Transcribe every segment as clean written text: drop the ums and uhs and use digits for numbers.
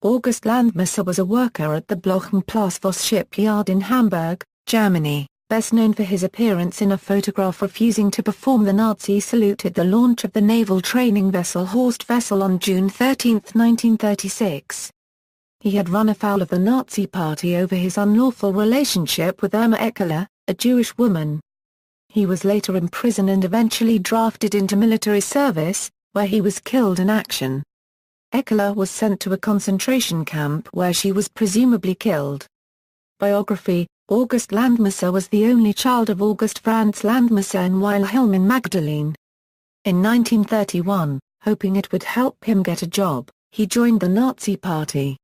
August Landmesser was a worker at the Bloch+Voss shipyard in Hamburg, Germany, best known for his appearance in a photograph refusing to perform the Nazi salute at the launch of the naval training vessel Horst Wessel on June 13, 1936. He had run afoul of the Nazi Party over his unlawful relationship with Irma Eckler, a Jewish woman. He was later imprisoned and eventually drafted into military service, where he was killed in action. Eckler was sent to a concentration camp where she was presumably killed. Biography: August Landmesser was the only child of August Franz Landmesser and Wilhelmine Magdalene. In 1931, hoping it would help him get a job, he joined the Nazi Party.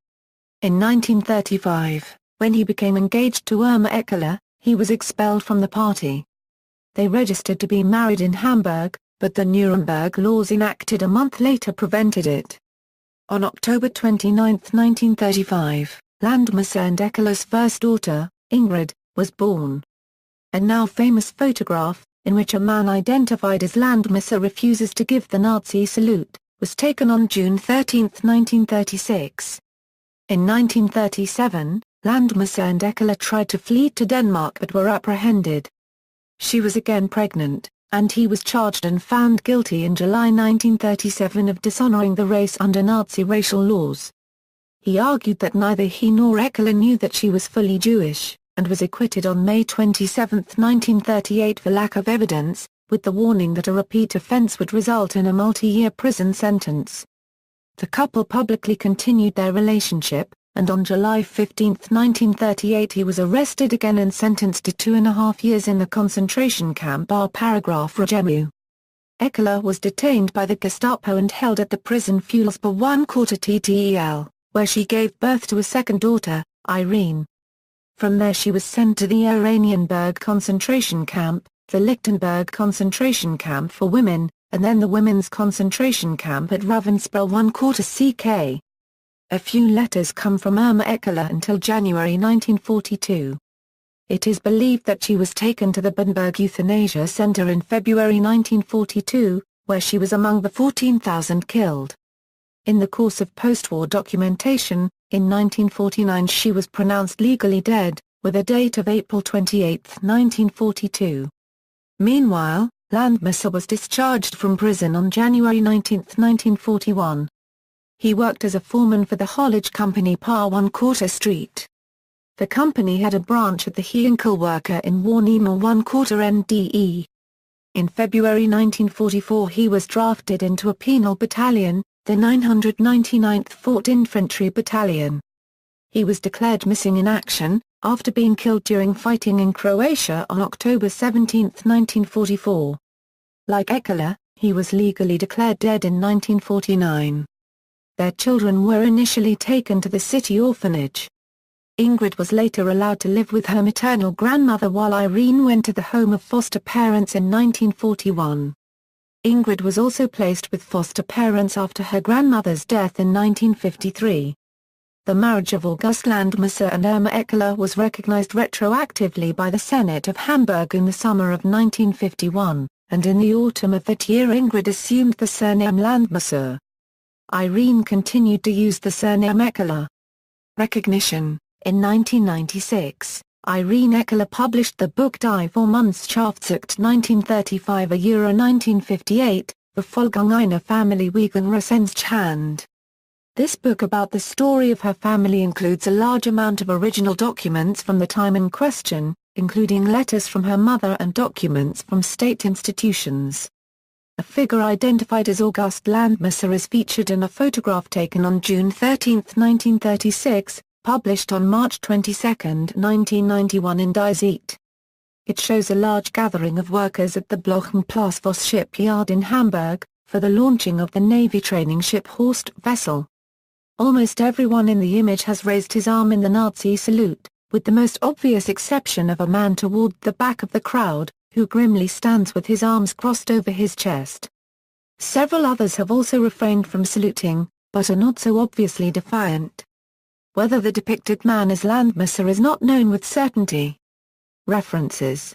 In 1935, when he became engaged to Irma Eckler, he was expelled from the party. They registered to be married in Hamburg, but the Nuremberg laws enacted a month later prevented it. On October 29, 1935, Landmesser and Eckler's first daughter, Ingrid, was born. A now famous photograph, in which a man identified as Landmesser refuses to give the Nazi salute, was taken on June 13, 1936. In 1937, Landmesser and Eckler tried to flee to Denmark but were apprehended. She was again pregnant, and he was charged and found guilty in July 1937 of dishonoring the race under Nazi racial laws. He argued that neither he nor Eckler knew that she was fully Jewish, and was acquitted on May 27, 1938 for lack of evidence, with the warning that a repeat offense would result in a multi-year prison sentence. The couple publicly continued their relationship, and on July 15, 1938 he was arrested again and sentenced to 2.5 years in the concentration camp Regemu. Eckler was detained by the Gestapo and held at the prison Fuhlsbau 1/4 TTEL, where she gave birth to a second daughter, Irene. From there she was sent to the Oranienburg concentration camp, the Lichtenberg concentration camp for women, and then the women's concentration camp at Ravensbrüll 1/4 CK. A few letters come from Irma Eckler until January 1942. It is believed that she was taken to the Bernburg Euthanasia Center in February 1942, where she was among the 14,000 killed. In the course of post-war documentation, in 1949 she was pronounced legally dead, with a date of April 28, 1942. Meanwhile, Landmesser was discharged from prison on January 19, 1941. He worked as a foreman for the haulage company Par 1/4 Street. The company had a branch at the Heinkelwerke in Warnemünde 1/4 NDE. In February 1944 he was drafted into a penal battalion, the 999th Fort Infantry Battalion. He was declared missing in action, after being killed during fighting in Croatia on October 17, 1944. Like Eckler, he was legally declared dead in 1949. Their children were initially taken to the city orphanage. Ingrid was later allowed to live with her maternal grandmother while Irene went to the home of foster parents in 1941. Ingrid was also placed with foster parents after her grandmother's death in 1953. The marriage of August Landmesser and Irma Eckler was recognized retroactively by the Senate of Hamburg in the summer of 1951, and in the autumn of that year Ingrid assumed the surname Landmesser. Irene continued to use the surname Eckler. Recognition: in 1996, Irene Eckler published the book Die Vormannschaftsakt 1935–1958, Verfolgung einer Familie wegen Rassenschande. This book about the story of her family includes a large amount of original documents from the time in question, including letters from her mother and documents from state institutions. A figure identified as August Landmesser is featured in a photograph taken on June 13, 1936, published on March 22, 1991 in Die Zeit. It shows a large gathering of workers at the Bloch+Voss shipyard in Hamburg, for the launching of the Navy training ship Horst Wessel. Almost everyone in the image has raised his arm in the Nazi salute, with the most obvious exception of a man toward the back of the crowd, who grimly stands with his arms crossed over his chest. Several others have also refrained from saluting, but are not so obviously defiant. Whether the depicted man is Landmesser is not known with certainty. References